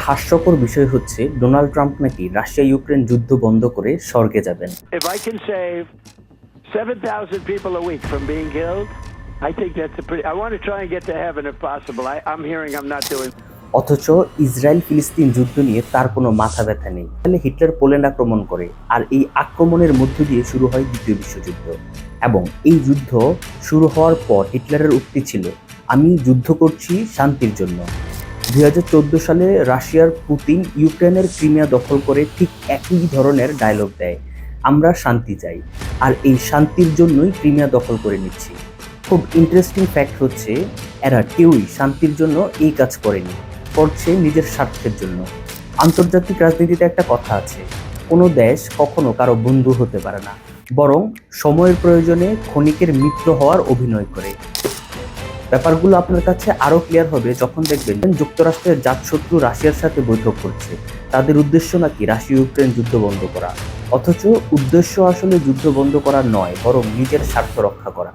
হাস্যকর বিষয় হচ্ছে ডোনাল্ড ট্রাম্প নাকি রাশিয়া ইউক্রেন যুদ্ধ বন্ধ করে স্বর্গে যাবেন। If I can save 7,000 people a week from being killed, I think that's a pretty. I want to try and get to heaven if possible. I'm hearing I'm not doing. অথচ Israel ফিলিস্তিন যুদ্ধ নিয়ে তার কোনো মাথা ব্যথা নেই। তাহলে হিটলার পোল্যান্ড আক্রমণ করে, আর এই আক্রমণের মধ্য দিয়ে শুরু হয় দ্বিতীয় বিশ্বযুদ্ধ। এবং এই যুদ্ধ শুরু হওয়ার পর হিটলারের উক্তি ছিল, আমি যুদ্ধ করছি শান্তির জন্য। 2014 সালে রাশিয়ার পুতিন ইউক্রেনের ক্রিমিয়া দখল করে ঠিক একই ধরনের ডায়লগ দেয়, আমরা শান্তি চাই, আর এই শান্তির জন্যই ক্রিমিয়া দখল করে নিচ্ছি। খুব ইন্টারেস্টিং ফ্যাক্ট হচ্ছে, এরা কেউই শান্তির জন্য এই কাজ করেনি, করছে নিজের স্বার্থের জন্য। আন্তর্জাতিক রাজনীতিতে একটা কথা আছে, কোনো দেশ কখনো কারো বন্ধু হতে পারে না, বরং সময়ের প্রয়োজনে ক্ষণিকের মিত্র হওয়ার অভিনয় করে। ব্যাপারগুলো আপনার কাছে আরো ক্লিয়ার হবে যখন দেখবেন যুক্তরাষ্ট্রের জাতশত্রু রাশিয়ার সাথে বৈঠক করছে। তাদের উদ্দেশ্য নাকি রাশিয়া ইউক্রেন যুদ্ধ বন্ধ করা, অথচ উদ্দেশ্য আসলে যুদ্ধ বন্ধ করা নয়, বরং নিজের স্বার্থ রক্ষা করা।